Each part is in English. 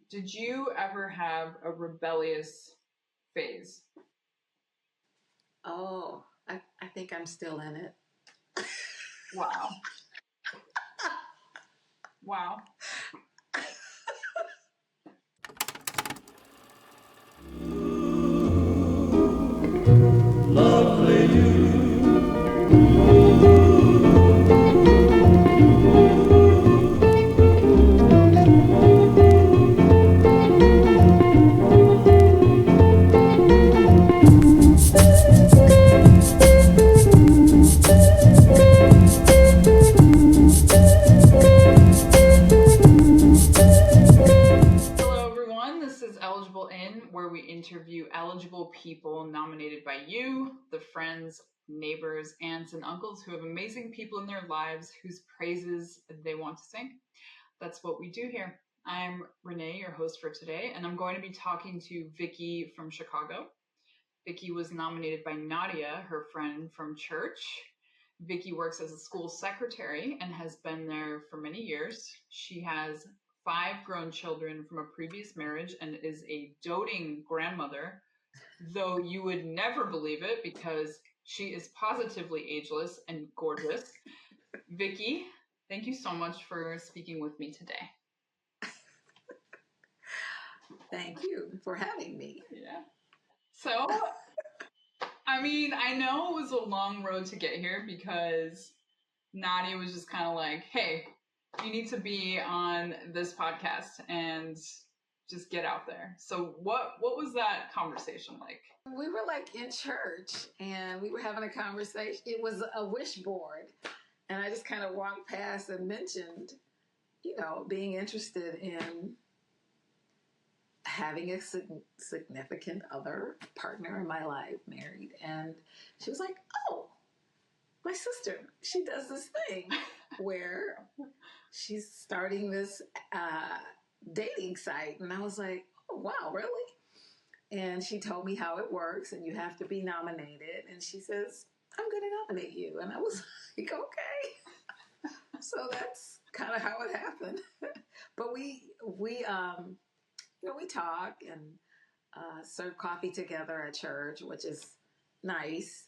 Did you ever have a rebellious phase? Oh, I think I'm still in it. Wow. Wow. Lovely you. Hello, everyone. This is Eligible In, where we interview eligible people nominated by you, the friends, neighbors, aunts, and uncles who have amazing people in their lives whose praises they want to sing. That's what we do here. I'm Renee, your host for today, and I'm going to be talking to Vicki from Chicago. Vicki was nominated by Nadia, her friend from church. Vicki works as a school secretary and has been there for many years. She has 5 grown children from a previous marriage and is a doting grandmother, though you would never believe it because she is positively ageless and gorgeous. Vicki, thank you so much for speaking with me today. Thank you for having me. Yeah. So, I know it was a long road to get here because Nadia was just kind of like, hey, you need to be on this podcast and just get out there. So what was that conversation like? We were like in church and we were having a conversation. It was a wish board. And I just kind of walked past and mentioned, being interested in having a significant other partner in my life, married. And she was like, oh, my sister, she does this thing where she's starting this dating site. And I was like, oh, wow, really? And she told me how it works, and you have to be nominated. And she says, I'm going to nominate you. And I was like, okay. So that's kind of how it happened. But we talk and serve coffee together at church, which is nice.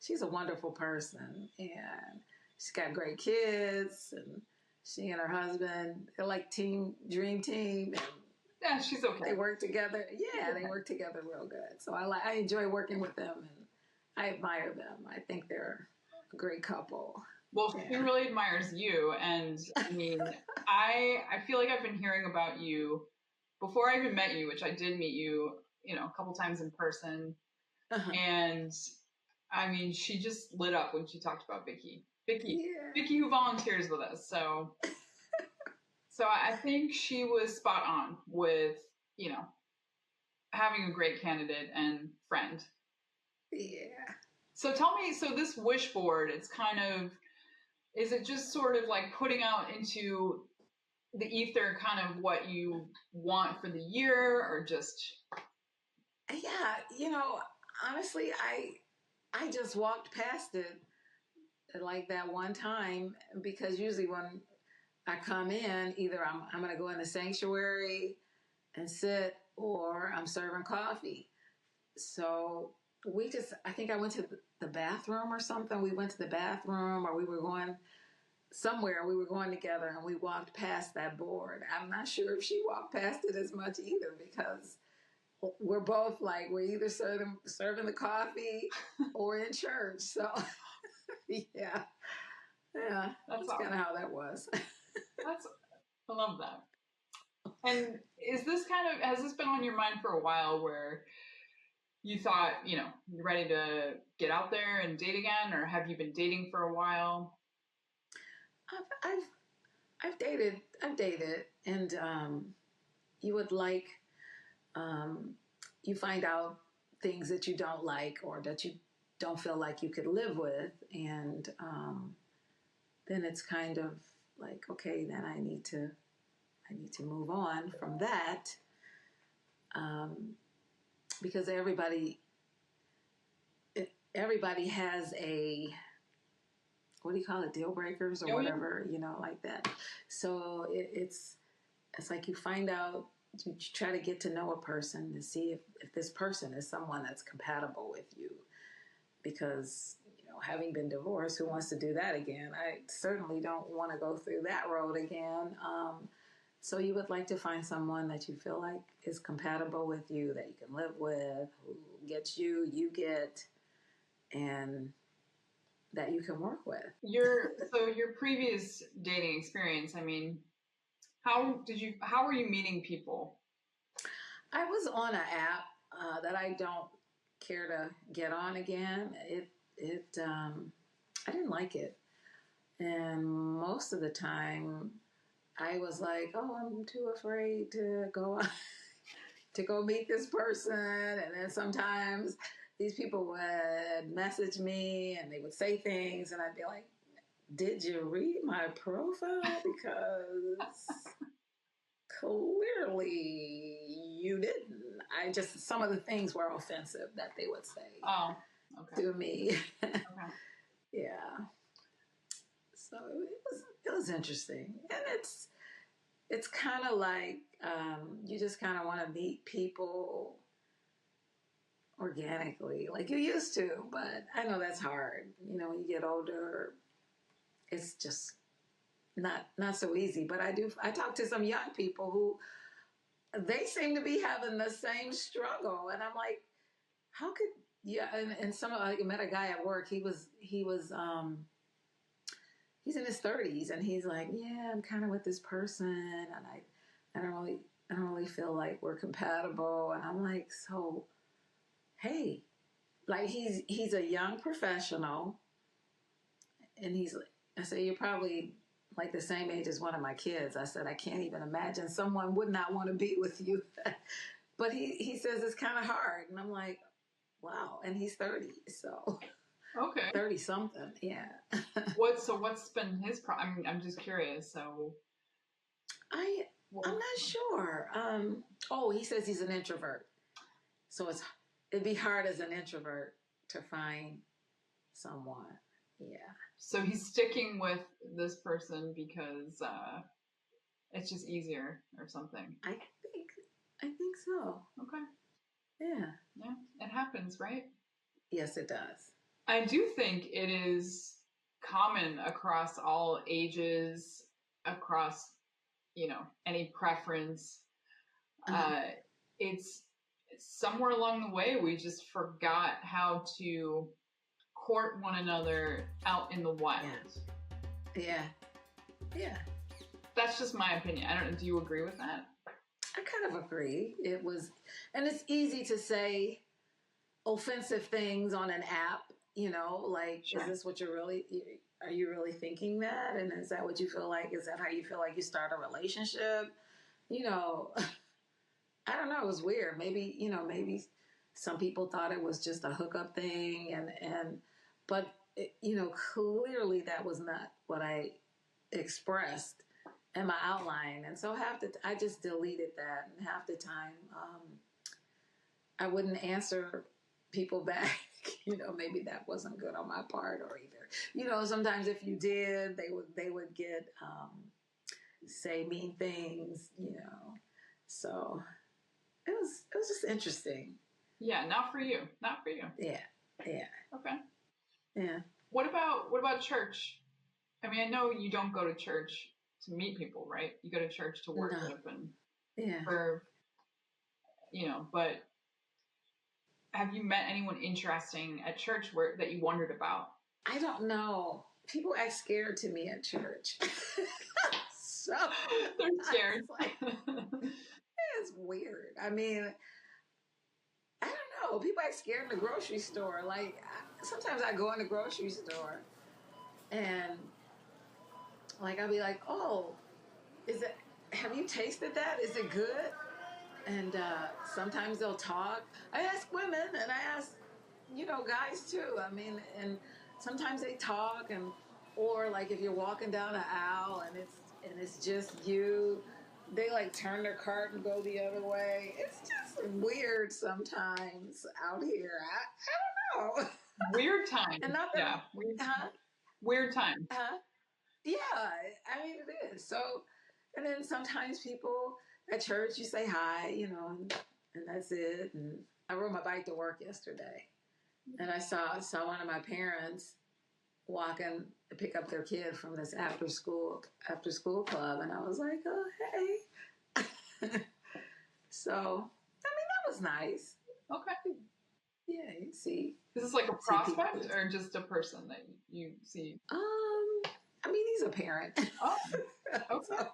She's a wonderful person, and she's got great kids, and she and her husband, they're like dream team. And yeah, she's okay. They work together. Yeah, they work together real good. So I enjoy working with them, and I admire them. I think they're a great couple. Well, yeah. She really admires you, and I feel like I've been hearing about you before I even met you, which I did meet you, a couple times in person. Uh-huh. And she just lit up when she talked about Vicki. Vicki who volunteers with us. So I think she was spot on with, having a great candidate and friend. Yeah. So tell me, so this wish board, it's kind of, is it just sort of like putting out into the ether kind of what you want for the year, or just? Yeah, honestly, I just walked past it like that one time, because usually when I come in, either I'm going to go in the sanctuary and sit, or I'm serving coffee. So I think I went to the bathroom or something. We went to the bathroom, or we were going somewhere. We were going together, and we walked past that board. I'm not sure if she walked past it as much either, because we're both like, we're either serving the coffee or in church. So yeah, that's kind of how that was. I love that. And has this been on your mind for a while, where you thought, you're ready to get out there and date again, or have you been dating for a while? I've dated, and you would like, you find out things that you don't like, or that you don't feel like you could live with, and then it's kind of like, okay, then I need to move on from that, because everybody has a, what do you call it, deal breakers or whatever, like that. So it's it's like you find out, you try to get to know a person to see if this person is someone that's compatible with you. Because, having been divorced, who wants to do that again? I certainly don't want to go through that road again. So you would like to find someone that you feel like is compatible with you, that you can live with, who gets you, you get, and that you can work with. Your previous dating experience, I mean, how were you meeting people? I was on an app that I don't care to get on again. I didn't like it. And most of the time I was like, oh, I'm too afraid to go to go meet this person. And then sometimes these people would message me and they would say things and I'd be like, did you read my profile? Because clearly you didn't. Some of the things were offensive that they would say to me. Okay. Yeah. So it was interesting. And it's kind of like you just kind of want to meet people organically like you used to, but I know that's hard. When you get older, it's just not so easy. But I talk to some young people who they seem to be having the same struggle, and I'm like, how could and I met a guy at work. He's in his 30s, and he's like, yeah, I'm kind of with this person, and I don't really feel like we're compatible. And I'm like, so, hey, like he's a young professional, and I said, you're probably like the same age as one of my kids. I said, I can't even imagine someone would not want to be with you. But he says it's kind of hard, and I'm like, wow. And he's 30, so. Okay. 30 something, yeah. What's been his problem? I'm just curious. So I'm not sure. He says he's an introvert. So it'd be hard as an introvert to find someone. Yeah. So he's sticking with this person because it's just easier or something. I think so. Okay. Yeah. Yeah, it happens, right? Yes, it does. I do think it is common across all ages, across, any preference. It's somewhere along the way we just forgot how to court one another out in the wild. Yeah. That's just my opinion. I don't know. Do you agree with that? I kind of agree. And it's easy to say offensive things on an app, like, sure. Is this what are you really thinking that? And is that what you feel like? Is that how you feel like you start a relationship? I don't know. It was weird. Maybe some people thought it was just a hookup thing, but clearly that was not what I expressed in my outline. And so I just deleted that, and half the time, I wouldn't answer people back. Maybe that wasn't good on my part, or either. Sometimes if you did, they would get say mean things. So it was just interesting. Yeah, not for you. Not for you. Yeah. Okay. Yeah. What about church? I mean, I know you don't go to church to meet people, right? You go to church to worship and serve. But have you met anyone interesting at church that you wondered about? I don't know. People act scared to me at church. So they're scared. It's weird. I mean, I don't know. People act scared in the grocery store. Like, sometimes I go in the grocery store and, like, I'll be like, oh, have you tasted that? Is it good? And sometimes they'll talk. I ask women, and I ask, guys too. I mean, and sometimes they talk, or like if you're walking down an aisle and it's just you, they like turn their cart and go the other way. It's just weird sometimes out here. I don't know. Weird time. And not that, weird time. Yeah, I mean it is. So And then sometimes people at church, you say hi, and that's it. And I rode my bike to work yesterday, and I saw one of my parents walking to pick up their kid from this after school club, and I was like, oh hey. So I mean that was nice. Okay. Yeah, you see. Is this like a prospect or just a person that you see? I mean he's a parent. Oh, okay. So,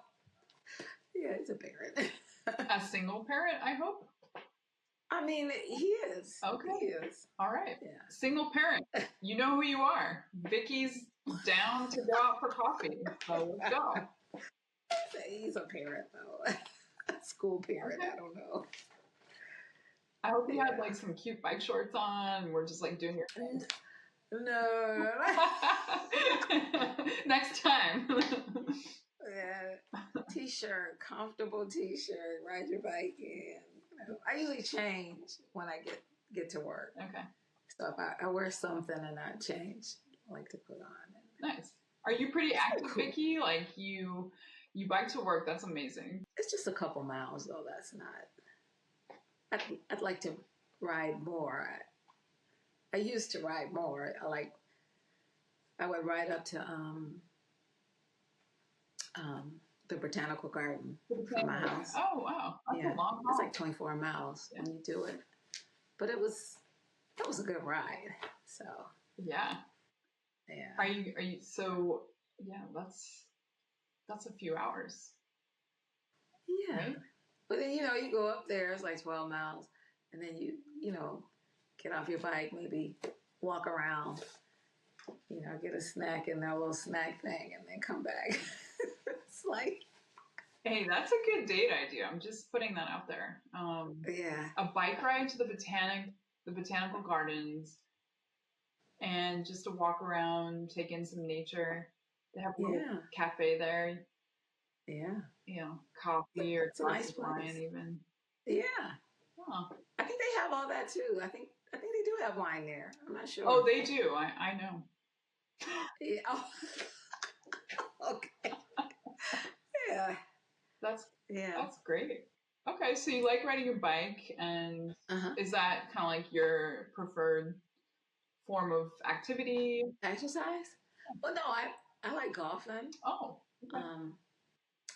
yeah, he's a parent. A single parent, I hope. I mean, he is. Okay. He is. All right. Yeah. Single parent. You know who you are. Vicky's down to go out for coffee. So let's go. He's a parent, though. School parent. Okay. I don't know. I hope you had like some cute bike shorts on. We're just like doing your thing. No. Next time. Yeah. T-shirt, comfortable T-shirt, ride your bike in. I usually change when I get to work. Okay. So if I wear something and I change, I like to put on. Nice. Are you pretty active, cool. Vicki? Like you bike to work. That's amazing. It's just a couple miles though. That's not. I'd like to ride more. I used to ride more. I would ride up to the botanical garden from my house. Oh wow, that's a long haul. It's like 24 miles when you do it, but it was a good ride. So yeah. Are you so yeah? That's a few hours. Yeah, right? But then you go up there. It's like 12 miles, and then you get off your bike, maybe walk around, get a snack in their little snack thing, and then come back. It's like, hey, that's a good date idea. I'm just putting that out there. Yeah, a bike ride to the botanical gardens, and just to walk around, take in some nature. They have a little cafe there. Yeah, coffee or nice wine even. Yeah. Huh. I think they have all that too. I think they do have wine there. I'm not sure. Oh, they do. I know. Yeah. Oh. Okay. Yeah. That's great. Okay, so you like riding your bike, and is that kind of like your preferred form of activity? Exercise? Well, no, I like golfing. Oh. Okay.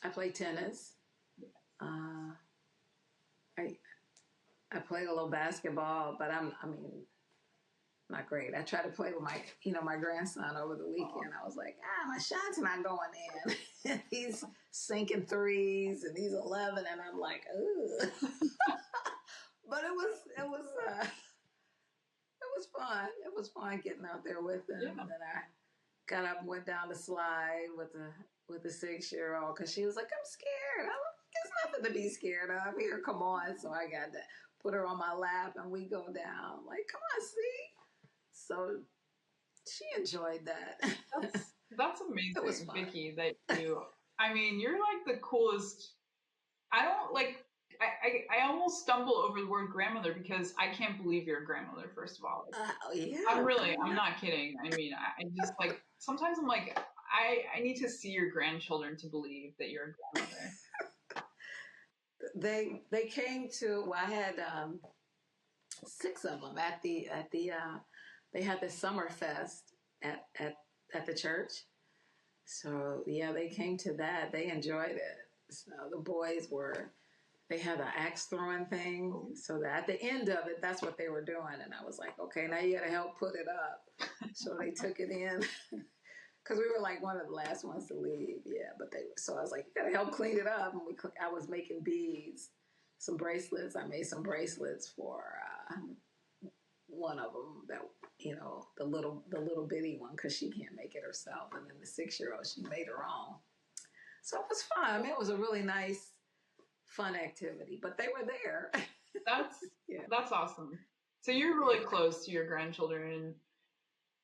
I play tennis. I play a little basketball, but I'm not great. I tried to play with my grandson over the weekend. I was like, my shot's not going in. He's sinking threes, and he's 11, and I'm like, ugh. But it was fun. It was fun getting out there with him. Yeah. And then I got up and went down the slide with the 6-year-old because she was like, I'm scared. There's nothing to be scared of. Here, come on. So I got to put her on my lap, and we go down. Like, come on, see? So she enjoyed that. That's amazing, it was fun. Vicki, that you're like the coolest. I don't like, I almost stumble over the word grandmother because I can't believe you're a grandmother, first of all. Yeah. I'm not kidding. I just like, sometimes I'm like, I need to see your grandchildren to believe that you're a grandmother. They came to, well, I had 6 of them at the they had the summer fest at the church. So yeah, they came to that. They enjoyed it. So the boys they had an axe throwing thing. So that at the end of it, that's what they were doing. And I was like, okay, now you got to help put it up. So they took it in. Because we were like one of the last ones to leave, yeah. So I was like, you gotta help clean it up, and I was making beads, some bracelets. I made some bracelets for one of them that the little bitty one because she can't make it herself, and then the 6-year-old she made her own. So it was fun. I mean, it was a really nice, fun activity. But they were there. That's awesome. So you're really close to your grandchildren.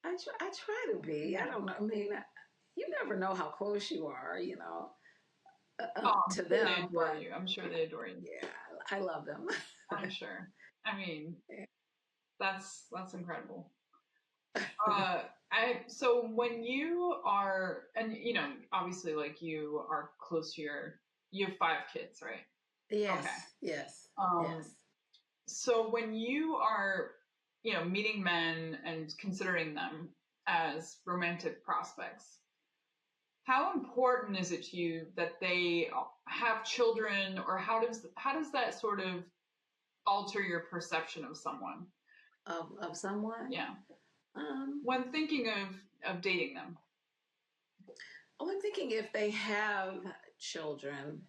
I try to be. I don't know. I mean, you never know how close you are, to them. They adore you. I'm sure they adore you. Yeah, I love them. I'm sure. I mean, that's incredible. So when you are, and obviously, like, you are close to your you have 5 kids, right? Yes. Okay. Yes. Um, Yes. so when you are, meeting men and considering them as romantic prospects, how important is it to you that they have children, or how does that sort of alter your perception of someone? Of someone. Yeah. Um, When thinking of dating them. well, I'm thinking if they have children,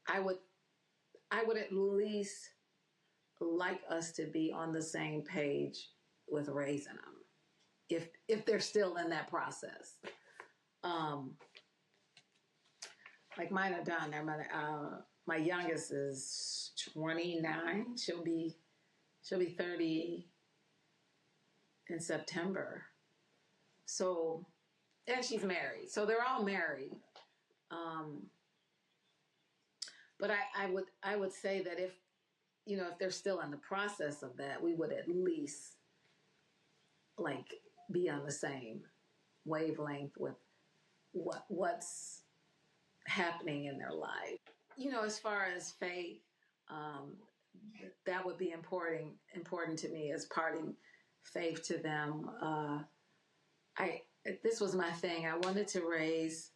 I would at least like us to be on the same page with raising them. If they're still in that process. Um, like mine are done. My youngest is 29. She'll be 30 in September. So, and she's married. So they're all married. Um, but I would say that if they're still in the process of that, we would at least like be on the same wavelength with what's happening in their life. As far as faith, um, that would be important to me as parting faith to them. I This was my thing. I wanted to raise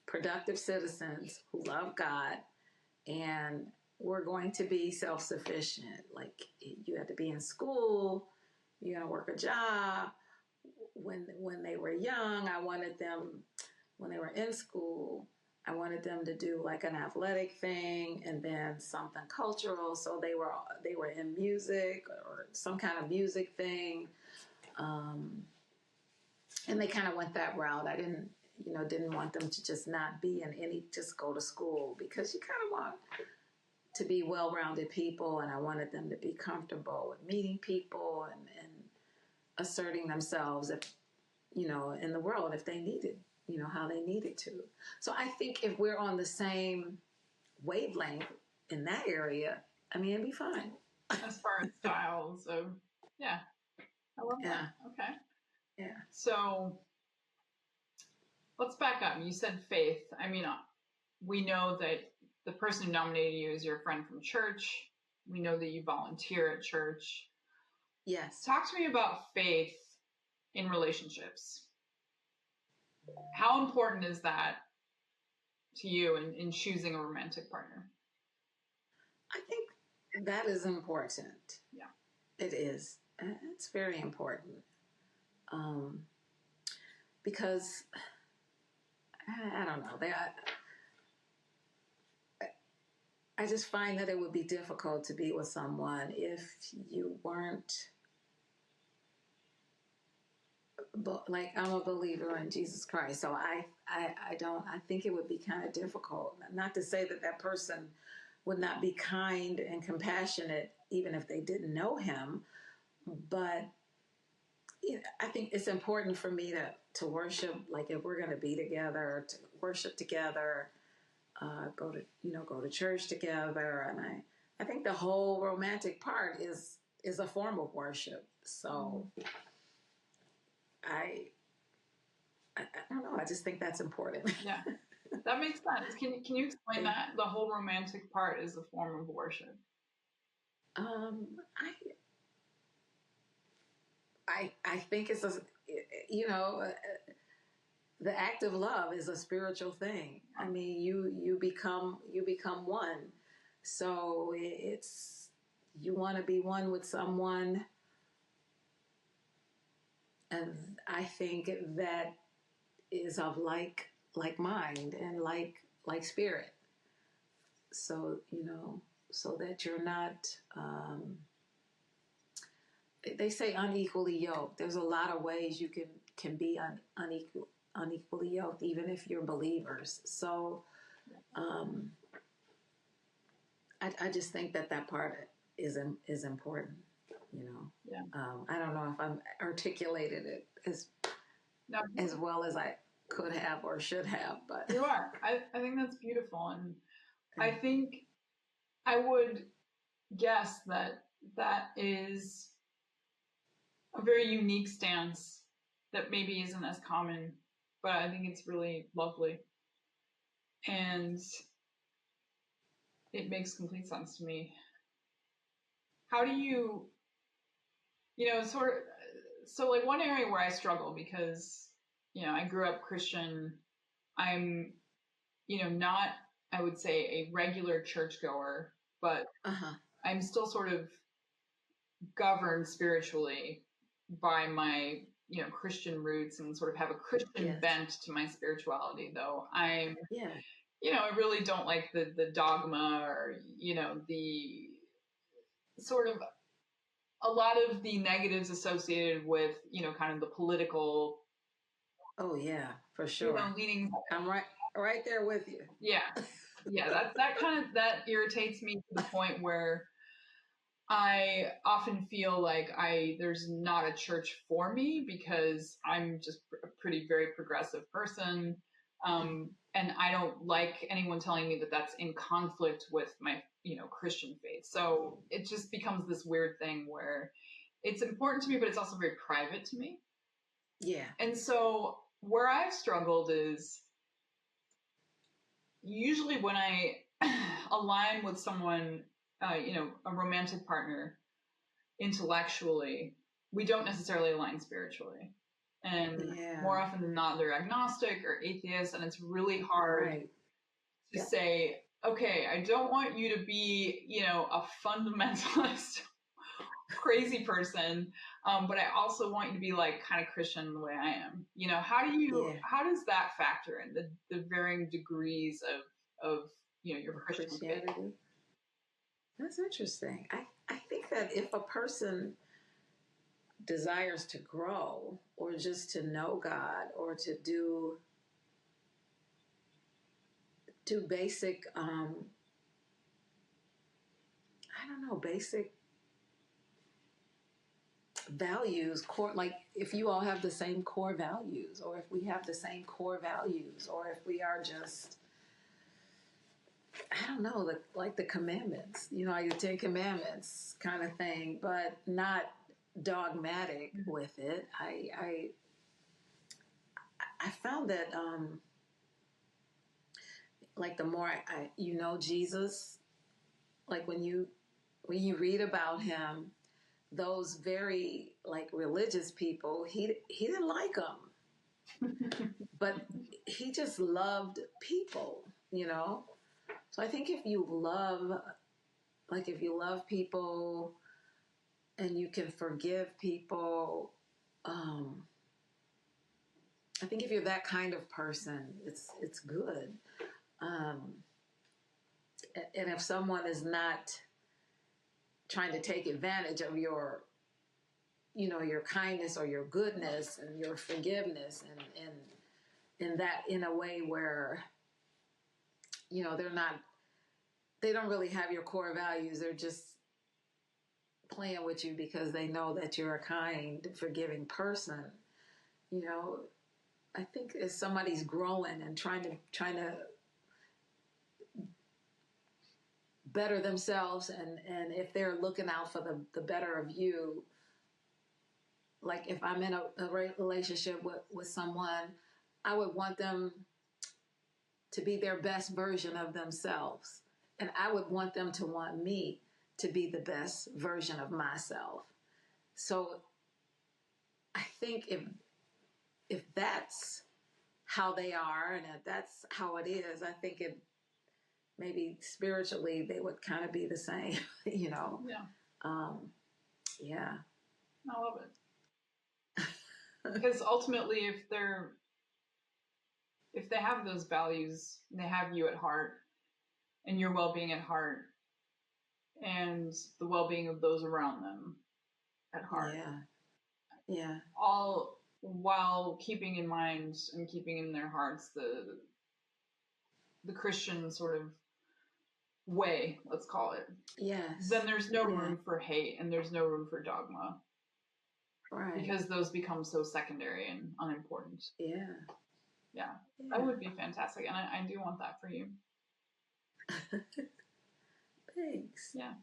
productive citizens who love God and we're going to be self-sufficient. Like you have to be in school, you gotta work a job. When they were young, I wanted them, when they were in school, I wanted them to do like an athletic thing and then something cultural. So they were in music or some kind of music thing, and they kind of went that route. I didn't want them to just not be in any, just go to school, because you kind of want to be well-rounded people, and I wanted them to be comfortable with meeting people and asserting themselves, if in the world, if they needed, how they needed to. So I think if we're on the same wavelength in that area, I mean, it'd be fine. As far as styles of, yeah, I love Yeah. that. Okay. Yeah. So let's back up. You said faith. I mean, we know that the person who nominated you is your friend from church. We know that you volunteer at church. Yes. Talk to me about faith in relationships. How important is that to you in choosing a romantic partner? I think that is important. Yeah. It is. It's very important. Because I don't know. I just find that it would be difficult to be with someone if you weren't, but like, I'm a believer in Jesus Christ. So I think it would be kind of difficult. Not to say that that person would not be kind and compassionate even if they didn't know him, but I think it's important for me to worship. Like if we're going to be together, to worship together, go to church together, and I think the whole romantic part is a form of worship. So I don't know. I just think that's important. Yeah, that makes sense. Can you explain that? The whole romantic part is a form of worship. Um, I think it's you know the act of love is a spiritual thing. I mean, you become one. So it's, you want to be one with someone, and I think that is of like mind and like spirit. So so that you're not. They say unequally yoked. There's a lot of ways you can be unequally yoked, even if you're believers. So I just think that part is important. Yeah. I don't know if I'm articulated it as well as I could have or should have, but you are. I think that's beautiful, and I think I would guess that is a very unique stance that maybe isn't as common, but I think it's really lovely. And It makes complete sense to me. How do you, sort of, so like one area where I struggle because, I grew up Christian. I'm, not, I would say, a regular churchgoer, but I'm still sort of governed spiritually by my, Christian roots and sort of have a Christian bent to my spirituality, though I'm, I really don't like the dogma or, the sort of a lot of the negatives associated with, kind of the political. Oh yeah, for sure. Leaning. I'm right there with you. Yeah. Yeah, that irritates me to the point where I often feel like there's not a church for me because I'm just a very progressive person. And I don't like anyone telling me that that's in conflict with my, Christian faith. So it just becomes this weird thing where it's important to me, but it's also very private to me. Yeah. And so where I've struggled is usually when I align with someone, a romantic partner, intellectually, we don't necessarily align spiritually. And more often than not, they're agnostic or atheist, and it's really hard to say, okay, I don't want you to be, a fundamentalist crazy person, but I also want you to be like kind of Christian the way I am. How does that factor in the varying degrees of your Christianity? That's interesting. I think that if a person desires to grow or just to know God or to do basic I don't know, basic values, core, like if you all have the same core values, or if we have the same core values, or if we are just, I don't know, like the commandments, like the 10 Commandments kind of thing, but not dogmatic with it. I found that like the more I Jesus, like when you read about him, those very like religious people, he didn't like them, but he just loved people, So I think if you love people and you can forgive people, I think if you're that kind of person, it's good. And if someone is not trying to take advantage of your your kindness or your goodness and your forgiveness and in that, in a way where they don't really have your core values, they're just playing with you because they know that you're a kind, forgiving person, I think if somebody's growing and trying to better themselves, and if they're looking out for the better of you, like if I'm in a relationship with someone, I would want them to be their best version of themselves, and I would want them to want me to be the best version of myself. So I think if that's how they are and if that's how it is, I think it maybe spiritually they would kind of be the same, Yeah. Yeah. I love it. Because ultimately, if they have those values, and they have you at heart, and your well-being at heart, and the well-being of those around them at heart, yeah, all while keeping in mind and keeping in their hearts the Christian sort of way, let's call it. Yes. Then there's no room for hate and there's no room for dogma. Right. Because those become so secondary and unimportant. Yeah. That would be fantastic. And I do want that for you. Thanks. Yeah.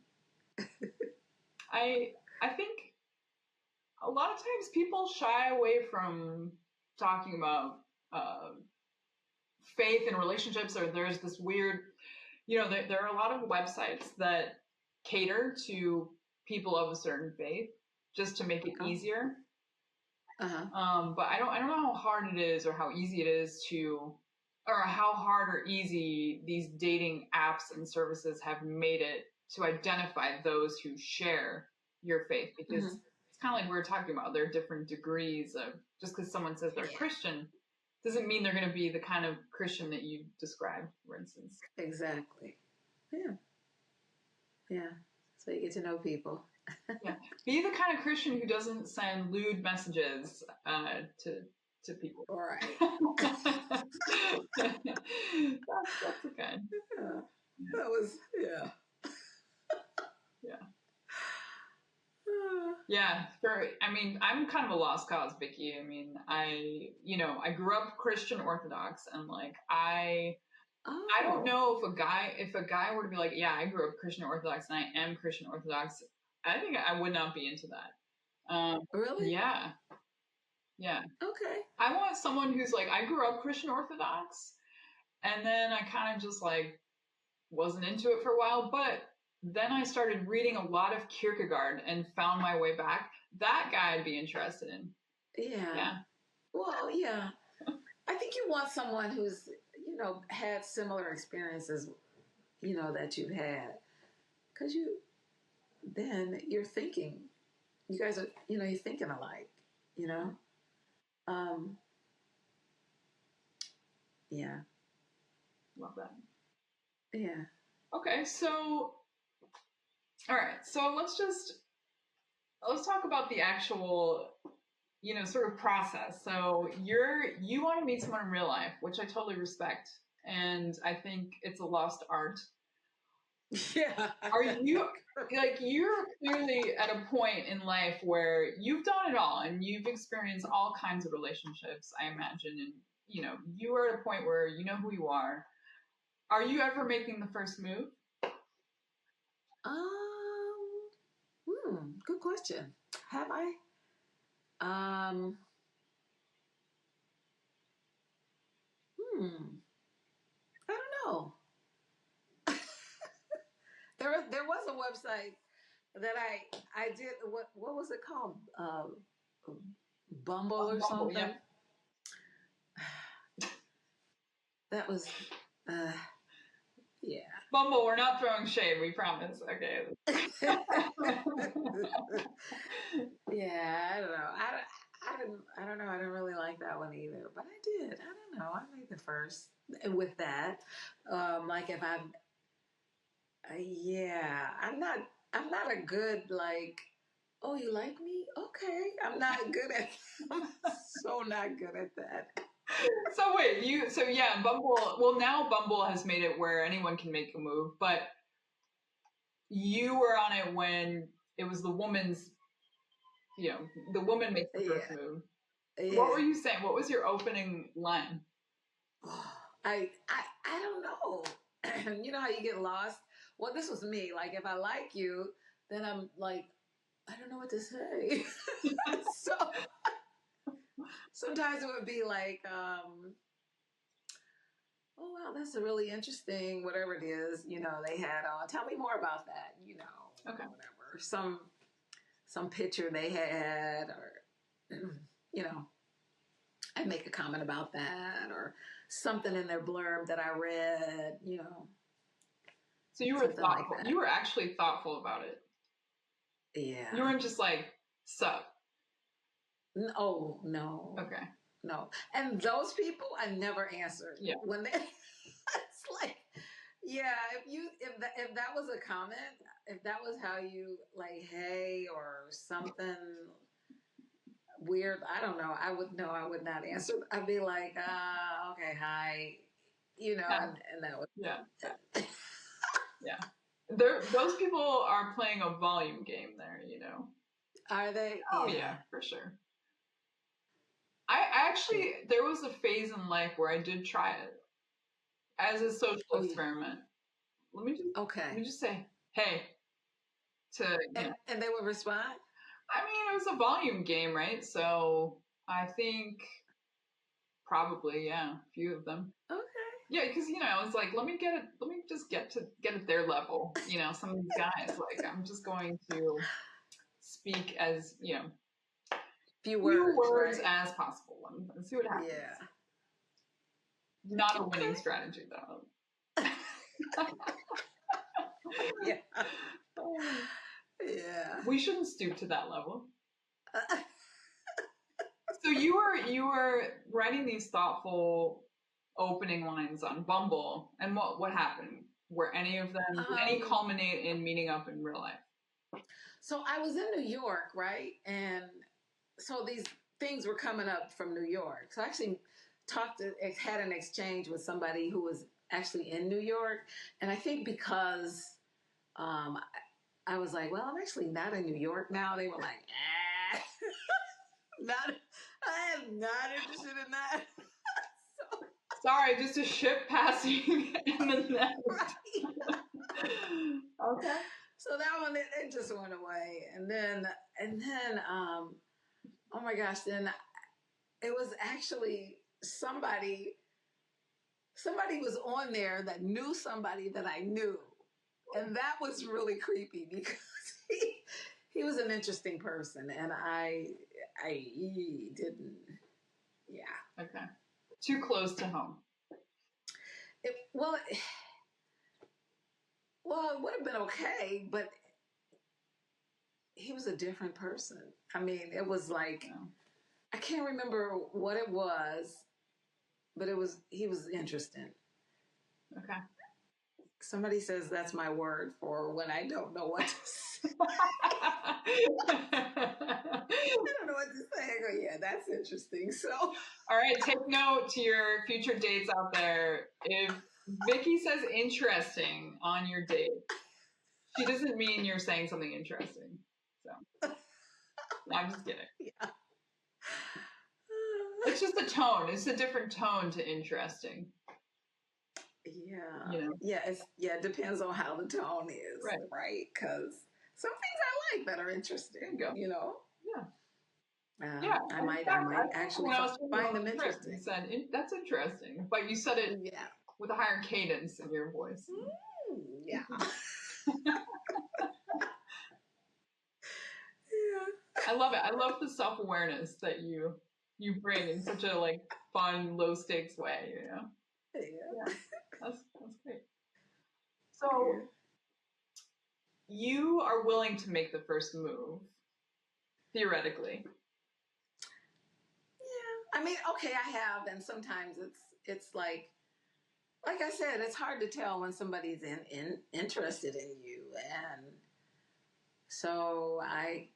I think a lot of times people shy away from talking about faith and relationships, or there's this weird, there are a lot of websites that cater to people of a certain faith just to make it easier. But I don't know how hard it is or how easy it is or how hard or easy these dating apps and services have made it to identify those who share your faith, because it's kind of like we were talking about. There are different degrees of, just because someone says they're Christian doesn't mean they're going to be the kind of Christian that you described, for instance. Exactly. Yeah. So you get to know people. Yeah. Be the kind of Christian who doesn't send lewd messages to people. Right. That's the kind. Yeah. That was, yeah. Yeah, I'm kind of a lost cause, Vicki. I mean, I grew up Christian Orthodox, and like I don't know if a guy were to be like, yeah, I grew up Christian Orthodox and I am Christian Orthodox, I think I would not be into that. Really? Yeah. Okay. I want someone who's like, I grew up Christian Orthodox, and then I kind of just like wasn't into it for a while, but then I started reading a lot of Kierkegaard and found my way back. That guy I'd be interested in. Yeah. Well, yeah. I think you want someone who's, had similar experiences, that you've had. Because then you're thinking, you guys are, you're thinking alike, Yeah. Love that. Yeah. Okay, so, all right, so let's talk about the actual, sort of process. So you want to meet someone in real life, which I totally respect, and I think it's a lost art. Yeah. Are you you're clearly at a point in life where you've done it all and you've experienced all kinds of relationships, I imagine, and you are at a point where you know who you are. Are you ever making the first move? Good question. Have I? I don't know. There was a website that I did. What was it called? Bumble or something. Yeah. That was. Yeah. Bumble, we're not throwing shade, we promise. Okay. Yeah, I don't know. I don't know. I didn't really like that one either, but I did. I don't know. I made the first with that. Like if I'm not a good like. Oh, you like me? Okay. I'm not good at. I'm so not good at that. So wait, Bumble. Well, now Bumble has made it where anyone can make a move, but you were on it when it was the woman's. The woman makes the first move. Yeah. What were you saying? What was your opening line? I don't know. You know how you get lost? Well, this was me. Like if I like you, then I'm like, I don't know what to say. So sometimes it would be like, oh wow, that's a really interesting whatever it is. They had tell me more about that. Okay. Whatever. Some picture they had, or I'd make a comment about that, or something in their blurb that I read. So you were thoughtful. Like you were actually thoughtful about it. Yeah. You weren't just like, sup. Oh, no. Okay. No. And those people, I never answered. Yeah. When they, it's like, yeah, if that was a comment, if that was how you like, hey, or something weird, I don't know. I would not answer. I'd be like, okay, hi, and that was. Yeah. Yeah. Those people are playing a volume game there, Are they? Oh yeah, for sure. I actually, there was a phase in life where I did try it as a social experiment. Let me just say, hey, and they would respond. I mean, it was a volume game, right? So I think probably, yeah, a few of them. Okay. Yeah, because I was like, let me just get at their level. Some of these guys, like, I'm just going to speak as Few few words, words right? as possible and see what happens. Yeah. Not a winning Okay. strategy, though. Yeah. Yeah. We shouldn't stoop to that level. So you were writing these thoughtful opening lines on Bumble, and what happened? Were any of them did any Um, culminate in meeting up in real life? so I was in New York, right? And so these things were coming up from New York. So I actually had an exchange with somebody who was actually in New York. And I think because um, I was like, well, I'm actually not in New York now. They were like, not, I am not interested in that. So, Sorry, just a ship passing in the nest. right. Okay. So that one, it just went away. And then, oh my gosh, then it was actually somebody was on there that knew somebody that I knew. And that was really creepy because he was an interesting person and I didn't, yeah. Okay. Too close to home. It, well, it would have been okay, but he was a different person. I mean, it was like, No. I can't remember what it was, but he was interesting. Okay. Somebody says that's my word for when I don't know what to say. I don't know what to say. I go, yeah, that's interesting. So, all right, take note to your future dates out there. If Vicki says interesting on your date, she doesn't mean you're saying something interesting. So, I'm just kidding. yeah. It's just a tone. It's a different tone to interesting. Yeah. Yeah. It depends on how the tone is. Right. Because some things I like that are interesting. There you go. Yeah. I might actually find them interesting. You said that's interesting, but you said it with a higher cadence in your voice. Yeah. I love it. I love the self-awareness that you bring in such a fun, low stakes way. Yeah. That's great. So you are willing to make the first move, theoretically. Yeah. I mean, okay, I have, and sometimes it's like I said, it's hard to tell when somebody's interested in you, and so I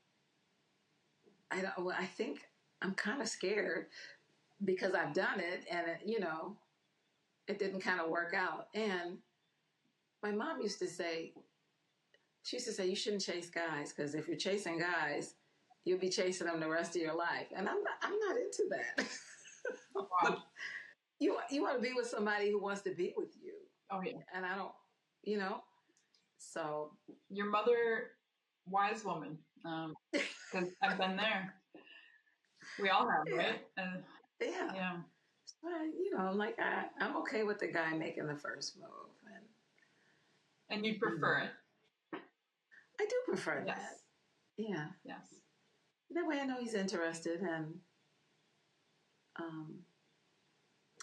think I'm kind of scared because I've done it, and it didn't kind of work out. And my mom used to say, you shouldn't chase guys because if you're chasing guys, you'll be chasing them the rest of your life. And I'm not into that. Wow. You want to be with somebody who wants to be with you. Oh yeah. And I don't, so. Your mother, wise woman, because I've been there. We all have, right? And yeah. But, I'm okay with the guy making the first move. And you prefer it? I do prefer that. Yeah. Yes. That way I know he's interested and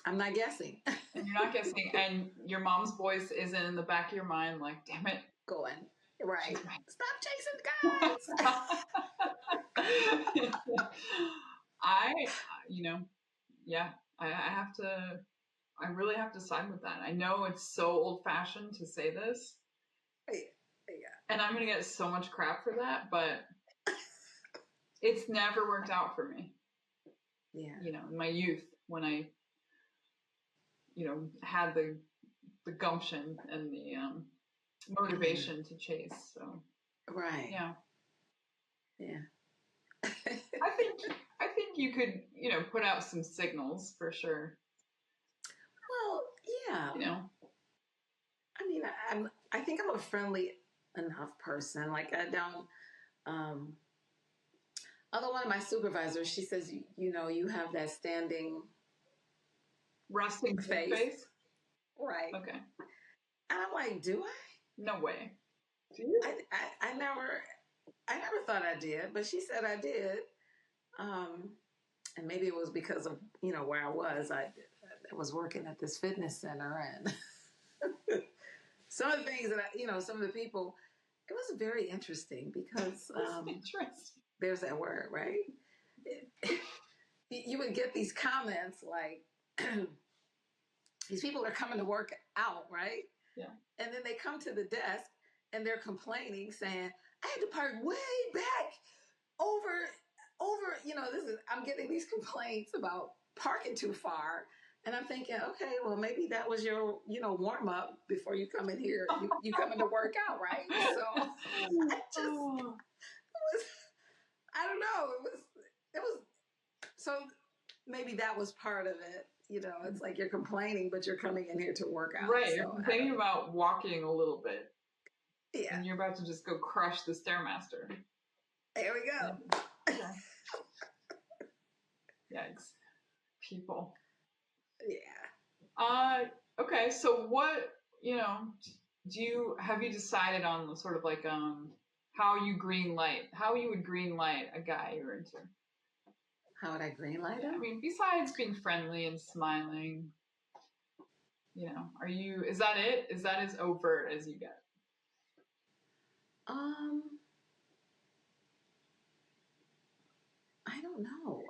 I'm not guessing. And you're not guessing. And your mom's voice isn't in the back of your mind like, damn it. Going. Right. Stop chasing guys. I really have to side with that. I know it's so old fashioned to say this. Yeah. And I'm going to get so much crap for that, but it's never worked out for me. Yeah. In my youth when I, had the gumption and the motivation to chase. So. Right. Yeah. Yeah. I think you could, put out some signals for sure. Well, yeah. I mean, I think I'm a friendly enough person. Like I don't. Although one of my supervisors, she says, you have that standing resting face. Right. Okay. And I'm like, do I? No way. Do you? I never thought I did, but she said I did. And maybe it was because of, where I was. I was working at this fitness center, and some of the things that some of the people, it was very interesting because Interesting. there's that word, right? You would get these comments like, these people are coming to work out, right? Yeah. And then they come to the desk and they're complaining, saying, I had to park way back over, I'm getting these complaints about parking too far. And I'm thinking, okay, well, maybe that was your, warm up before you come in here. You come in to work out, right? So I don't know. It was, so maybe that was part of it. It's like you're complaining, but you're coming in here to work out. Right. So, you're complaining about walking a little bit. Yeah. And you're about to just go crush the Stairmaster. There we go. Yeah. Yikes. People. Yeah. Okay, so what, have you decided on sort of like how you would green light a guy you're into? How would I green light him? I mean, besides being friendly and smiling, is that it? Is that as overt as you get? I don't know.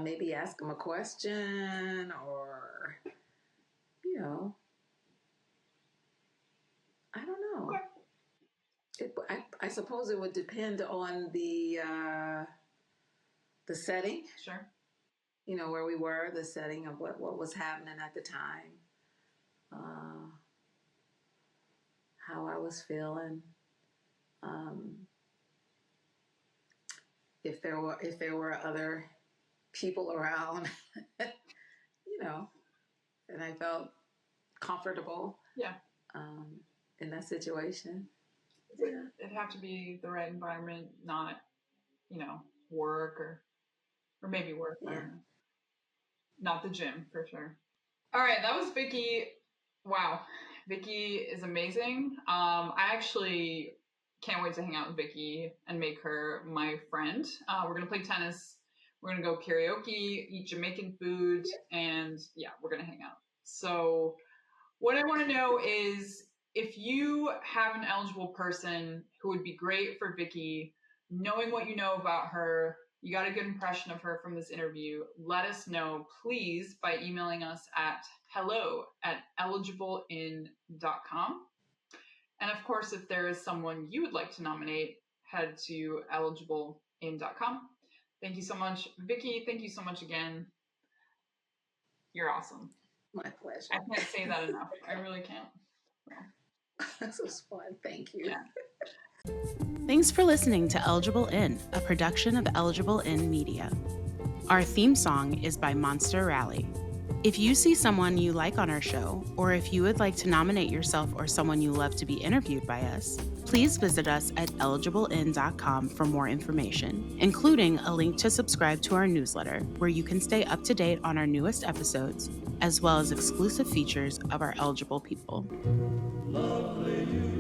Maybe ask him a question, or, I don't know. Okay. I suppose it would depend on the setting. Sure. Where we were, the setting of what was happening at the time, how I was feeling. If there were other people around, and I felt comfortable. Yeah. In that situation. Yeah. It'd have to be the right environment, not, work or maybe work. Yeah. Not the gym, for sure. All right, that was Vicki. Wow. Vicki is amazing. I actually can't wait to hang out with Vicki and make her my friend. We're going to play tennis. We're going to go karaoke, eat Jamaican food, and we're going to hang out. So what I want to know is if you have an eligible person who would be great for Vicki, knowing what you know about her, you got a good impression of her from this interview, let us know, please, by emailing us at hello@eligiblein.com. And of course, if there is someone you would like to nominate, head to eligiblein.com. Thank you so much, Vicki. Thank you so much again. You're awesome. My pleasure. I can't say that enough. I really can't. This was fun. Thank you. Yeah. Thanks for listening to Eligible In, a production of Eligible In Media. Our theme song is by Monster Rally. If you see someone you like on our show, or if you would like to nominate yourself or someone you love to be interviewed by us, please visit us at eligiblein.com for more information, including a link to subscribe to our newsletter, where you can stay up to date on our newest episodes, as well as exclusive features of our eligible people. Lovely you.